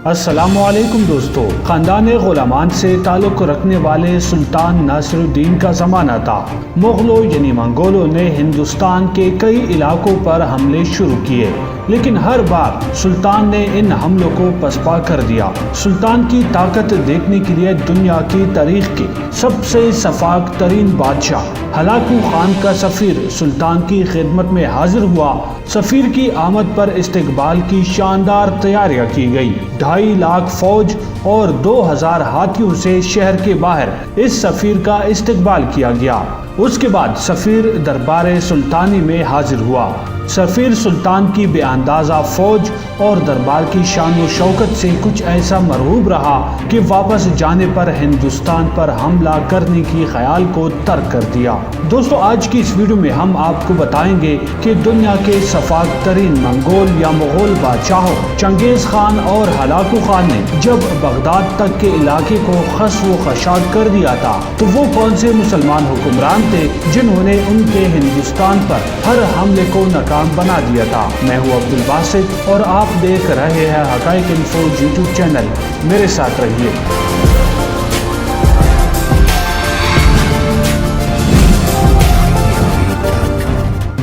السلام علیکم دوستو، خاندان غلامان سے تعلق رکھنے والے سلطان ناصر الدین کا زمانہ تھا۔ مغلوں یعنی منگولوں نے ہندوستان کے کئی علاقوں پر حملے شروع کیے، لیکن ہر بار سلطان نے ان حملوں کو پسپا کر دیا۔ سلطان کی طاقت دیکھنے کے لیے دنیا کی تاریخ کے سب سے شفاق ترین بادشاہ ہلاکو خان کا سفیر سلطان کی خدمت میں حاضر ہوا۔ سفیر کی آمد پر استقبال کی شاندار تیاریاں کی گئی۔ 2.5 لاکھ فوج اور 2000 ہاتھیوں سے شہر کے باہر اس سفیر کا استقبال کیا گیا۔ اس کے بعد سفیر دربار سلطانی میں حاضر ہوا۔ سفیر سلطان کی بے اندازہ فوج اور دربار کی شان و شوکت سے کچھ ایسا مرعوب رہا کہ واپس جانے پر ہندوستان پر حملہ کرنے کی خیال کو ترک کر دیا۔ دوستو، آج کی اس ویڈیو میں ہم آپ کو بتائیں گے کہ دنیا کے شفاق ترین منگول یا مغول بادشاہوں چنگیز خان اور ہلاکو خان نے جب بغداد تک کے علاقے کو خس و خشاک کر دیا تھا تو وہ کون سے مسلمان حکمران تھے جنہوں نے ان کے ہندوستان پر ہر حملے کو ناکام بنا دیا تھا۔ میں ہوں عبد الباسط اور آپ دیکھ رہے ہیں حقائق انفو یوٹیوب چینل، میرے ساتھ رہیے۔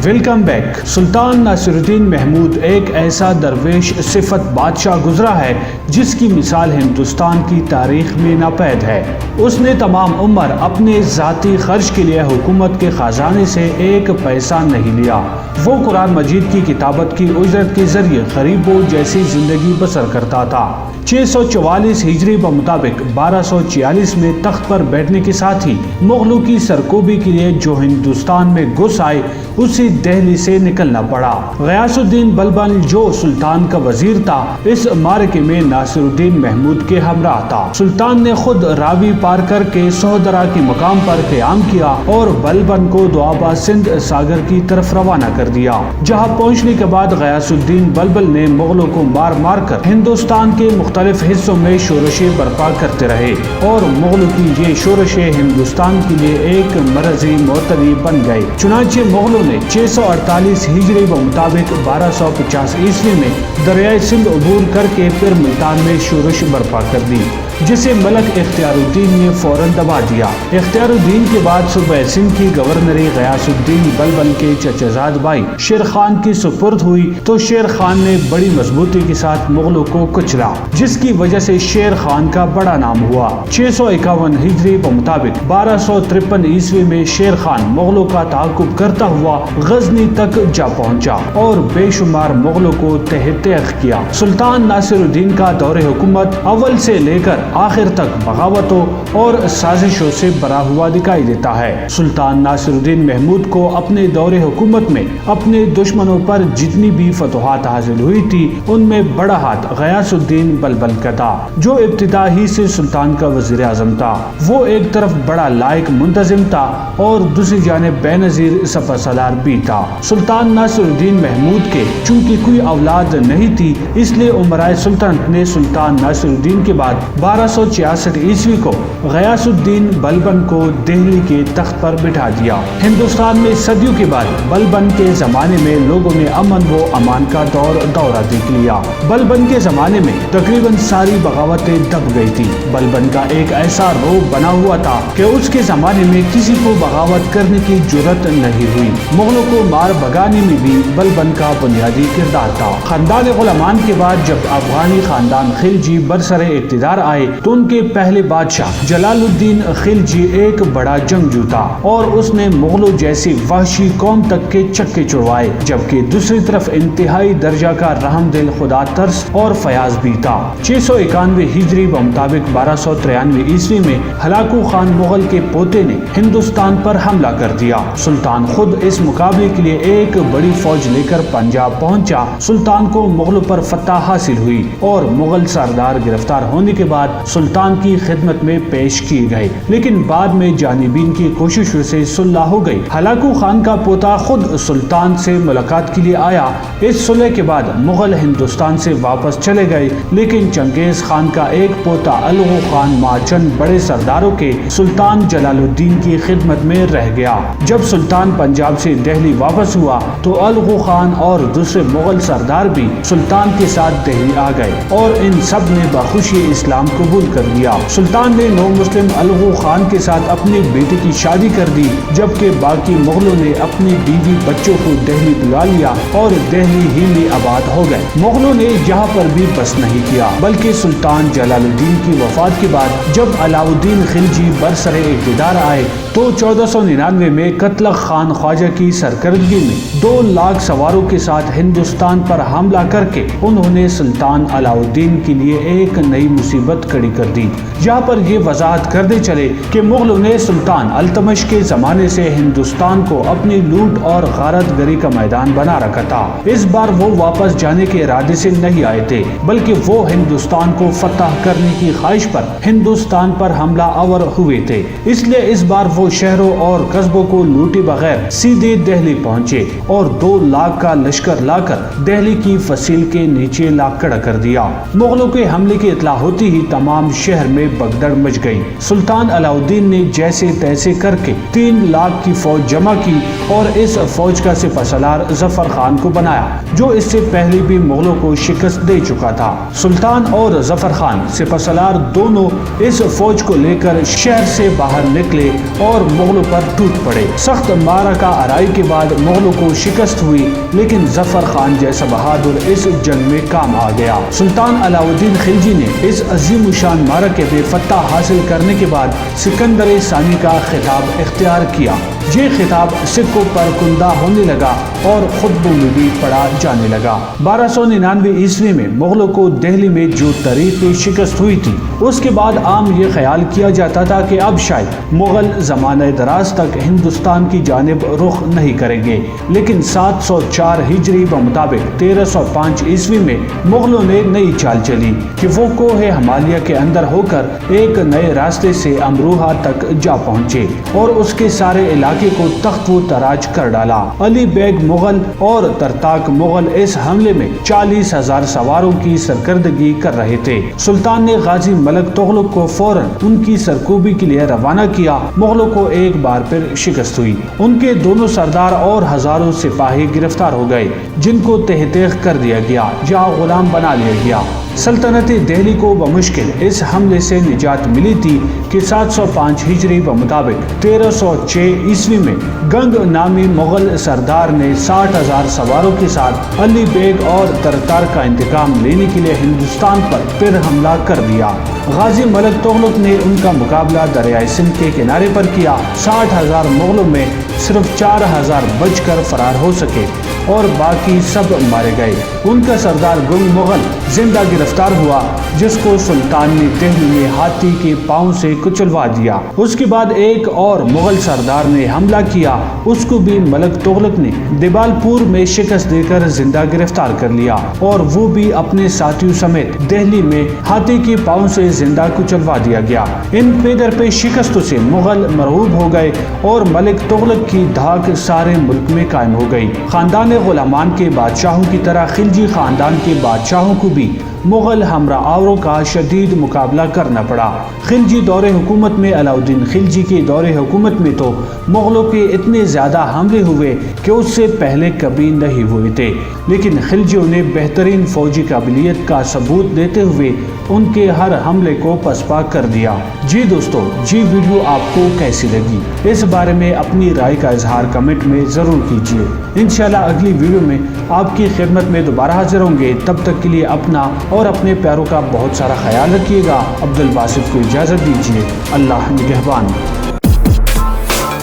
Welcome back. سلطان ناصر الدین محمود ایک ایسا درویش صفت بادشاہ گزرا ہے جس کی مثال ہندوستان کی تاریخ میں ناپید ہے۔ اس نے تمام عمر اپنے ذاتی خرچ کے لیے حکومت کے خزانے سے ایک پیسہ نہیں لیا۔ وہ قرآن مجید کی کتابت کی اجرت کے ذریعے غریبوں جیسی زندگی بسر کرتا تھا۔ 644 ہجری بمطابق 1246 میں تخت پر بیٹھنے کے ساتھ ہی مغلوں کی سرکوبی کے لیے جو ہندوستان میں گھس آئے اسی دہلی سے نکلنا پڑا۔ غیاث الدین بلبن جو سلطان کا وزیر تھا اس معرکے میں ناصر الدین محمود کے ہمراہ تھا۔ سلطان نے خود راوی پار کر کے سہدرا کے مقام پر قیام کیا اور بلبن کو دوآبا سندھ ساگر کی طرف روانہ کر دیا، جہاں پہنچنے کے بعد غیاث الدین بلبن نے مغلوں کو مار مار کر ہندوستان کے مختلف حصوں میں شورشیں برپا کرتے رہے اور مغلوں کی یہ شورشیں ہندوستان کے لیے ایک مرضی معتدی بن گئے۔ چنانچہ مغلوں نے 648 ہجری بمطابق 1250 عیسوی میں دریائے سندھ عبور کر کے پھر ملتان میں شورش برپا کر دی، جسے ملک اختیار الدین نے فوراً دبا دیا۔ اختیار الدین کے بعد صوبہ سندھ کی گورنری غیاث الدین بلبن کے چچزاد بھائی شیر خان کی سپرد ہوئی تو شیر خان نے بڑی مضبوطی کے ساتھ مغلوں کو کچلا، جس کی وجہ سے شیر خان کا بڑا نام ہوا۔ 651 ہجری بمطابق 1253 عیسوی میں شیر خان مغلوں کا تعاقب کرتا ہوا غزنی تک جا پہنچا اور بے شمار مغلوں کو تحت تیغ کیا۔ سلطان ناصر الدین کا دور حکومت اول سے لے کر آخر تک بغاوتوں اور سازشوں سے بھرا ہوا دکھائی دیتا ہے۔ سلطان ناصر الدین محمود کو اپنے دور حکومت میں اپنے دشمنوں پر جتنی بھی فتوحات حاصل ہوئی تھی ان میں بڑا ہاتھ غیاث الدین بلبن کا تھا، جو ابتدا ہی سے سلطان کا وزیر اعظم تھا۔ وہ ایک طرف بڑا لائق منتظم تھا اور دوسری جانب بے نظیر سپہ سالار بھی تھا۔ سلطان ناصر الدین محمود کے چونکہ کوئی اولاد نہیں تھی، اس لیے امرائے سلطنت نے سلطان ناصر الدین کے بعد 1266 عیسوی کو غیاث الدین بلبن کو دہلی کے تخت پر بٹھا دیا۔ ہندوستان میں صدیوں کے بعد بلبن کے زمانے میں لوگوں نے امن و امان کا دورہ دیکھ لیا۔ بلبن کے زمانے میں تقریباً ساری بغاوتیں دب گئی تھی۔ بلبن کا ایک ایسا رعب بنا ہوا تھا کہ اس کے زمانے میں کسی کو بغاوت کرنے کی جرأت نہیں ہوئی۔ مغلوں کو مار بھگانے میں بھی بلبن کا بنیادی کردار تھا۔ خاندان غلامان کے بعد جب افغانی خاندان خلجی برسر اقتدار آئے تو ان کے پہلے بادشاہ جلال الدین خلجی ایک بڑا جنگجو تھا اور اس نے مغلوں جیسی وحشی قوم تک کے چکے چھڑوائے، جبکہ دوسری طرف انتہائی درجہ کا رحم دل خدا ترس اور فیاض بھی تھا۔ 691 ہجری بمطابق 1293 عیسوی میں ہلاکو خان مغل کے پوتے نے ہندوستان پر حملہ کر دیا۔ سلطان خود اس مقابلے کے لیے ایک بڑی فوج لے کر پنجاب پہنچا۔ سلطان کو مغلوں پر فتح حاصل ہوئی اور مغل سردار گرفتار ہونے کے بعد سلطان کی خدمت میں پیش کیے گئے، لیکن بعد میں جانبین کی کوششوں سے صلح ہو گئی۔ ہلاکو خان کا پوتا خود سلطان سے ملاقات کے لیے آیا۔ اس صلح کے بعد مغل ہندوستان سے واپس چلے گئے، لیکن چنگیز خان کا ایک پوتا الغو خان ماچن بڑے سرداروں کے سلطان جلال الدین کی خدمت میں رہ گیا۔ جب سلطان پنجاب سے سے دہلی واپس ہوا تو الغو خان اور دوسرے مغل سردار بھی سلطان کے ساتھ دہلی آ گئے اور ان سب نے بخوشی اسلام قبول کر لیا۔ سلطان نے نو مسلم الغو خان کے ساتھ اپنی بیٹی کی شادی کر دی، جبکہ باقی مغلوں نے اپنی بیوی بچوں کو دہلی بلا لیا اور دہلی ہی میں آباد ہو گئے۔ مغلوں نے یہاں پر بھی بس نہیں کیا، بلکہ سلطان جلال الدین کی وفات کے بعد جب علاء الدین خلجی برسر اقتدار آئے تو 1499 میں کتلق خان خواجہ کی سرکردگی میں 2 لاکھ سواروں کے ساتھ ہندوستان پر حملہ کر کے انہوں نے سلطان علاء الدین کے لیے ایک نئی مصیبت کھڑی کر دی۔ یہاں پر یہ وضاحت کرتے چلے کہ مغلوں نے سلطان التمش کے زمانے سے ہندوستان کو اپنی لوٹ اور غارت گری کا میدان بنا رکھا تھا۔ اس بار وہ واپس جانے کے ارادے سے نہیں آئے تھے، بلکہ وہ ہندوستان کو فتح کرنے کی خواہش پر ہندوستان پر حملہ آور ہوئے تھے۔ اس لیے اس بار وہ شہروں اور قصبوں کو لوٹے بغیر سیدھے دہلی پہنچے اور 2 لاکھ کا لشکر لا کر دہلی کی فصیل کے نیچے لا کھڑا کر دیا۔ مغلوں کے حملے کی اطلاع ہوتی ہی تمام شہر میں بگدڑ مچ گئی۔ سلطان علاء الدین نے جیسے تیسے کر کے 3 لاکھ کی فوج جمع کی اور اس فوج کا سپہ سالار ظفر خان کو بنایا، جو اس سے پہلے بھی مغلوں کو شکست دے چکا تھا۔ سلطان اور ظفر خان سپہ سالار دونوں اس فوج کو لے کر شہر سے باہر نکلے اور مغلوں پر ٹوٹ پڑے۔ سخت معرکہ آرائی کے بعد مغلوں کو شکست ہوئی، لیکن ظفر خان جیسا بہادر اس جنگ میں کام آ گیا۔ سلطان علاء الدین خلجی نے اس عظیم الشان معرکے میں فتح حاصل کرنے کے بعد سکندر ثانی کا خطاب اختیار کیا۔ یہ خطاب سکوں پر کندہ ہونے لگا اور خطبوں میں بھی پڑھا جانے لگا۔ 1299 عیسوی میں مغلوں کو دہلی میں جو تاریخی شکست ہوئی تھی، اس کے بعد عام یہ خیال کیا جاتا تھا کہ اب شاید مغل زمانہ دراز تک ہندوستان کی جانب رخ نہیں کریں گے، لیکن 704 ہجری بمطابق 1305 عیسوی میں مغلوں نے نئی چال چلی کہ وہ کوہ ہمالیہ کے اندر ہو کر ایک نئے راستے سے امروہہ تک جا پہنچے اور اس کے سارے علاقے کو تخت و تاراج کر ڈالا۔ علی بیگ مغل اور ترتاک مغل اس حملے میں 40,000 سواروں کی سرکردگی کر رہے تھے۔ سلطان نے غازی ملک تغلق کو فوراً ان کی سرکوبی کے لیے روانہ کیا۔ مغلوں کو ایک بار پھر شکست ہوئی، ان کے دونوں سردار اور ہزاروں سپاہی گرفتار ہو گئے، جن کو تہ تیغ کر دیا گیا یا غلام بنا لیا گیا۔ سلطنت دہلی کو بمشکل اس حملے سے نجات ملی تھی کہ 705 ہجری بمطابق 1306 عیسوی میں گنگ نامی مغل سردار نے 60,000 سواروں کے ساتھ علی بیگ اور ترتار کا انتقام لینے کے لیے ہندوستان پر پھر حملہ کر دیا۔ غازی ملک تغلق نے ان کا مقابلہ دریائے سندھ کے کنارے پر کیا۔ 60,000 مغلوں میں صرف 4,000 بچ کر فرار ہو سکے اور باقی سب مارے گئے۔ ان کا سردار گنگ مغل زندہ گرفتار ہوا، جس کو سلطان نے دہلی میں ہاتھی کے پاؤں سے کچلوا دیا۔ اس کے بعد ایک اور مغل سردار نے حملہ کیا، اس کو بھی ملک تغلق نے دیبال پور میں شکست دے کر زندہ گرفتار کر لیا اور وہ بھی اپنے ساتھیوں سمیت دہلی میں ہاتھی کے پاؤں سے زندہ کچلوا دیا گیا۔ ان پے در پہ شکستوں سے مغل مرعوب ہو گئے اور ملک تغلق کی دھاک سارے ملک میں قائم ہو گئی۔ خاندان غلامان کے بادشاہوں کی طرح خلجی خاندان کے بادشاہوں کو بھی مغل ہمراہ آوروں کا شدید مقابلہ کرنا پڑا۔ خلجی دور حکومت میں علاء الدین خلجی کے دور حکومت میں تو مغلوں کے اتنے زیادہ حملے ہوئے کہ اس سے پہلے کبھی نہیں ہوئے تھے، لیکن خلجیوں نے بہترین فوجی قابلیت کا ثبوت دیتے ہوئے ان کے ہر حملے کو پسپا کر دیا۔ جی دوستو، جی ویڈیو آپ کو کیسی لگی؟ اس بارے میں اپنی رائے کا اظہار کمنٹ میں ضرور کیجیے۔ انشاءاللہ اگلی ویڈیو میں آپ کی خدمت میں دوبارہ حاضر ہوں گے۔ تب تک کے لیے اپنا اور اپنے پیاروں کا بہت سارا خیال رکھیے گا۔ عبدالباسط کو اجازت دیجیے۔ اللہ نگہبان۔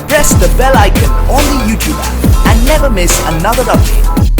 Press the bell icon on the YouTube app and never miss another update.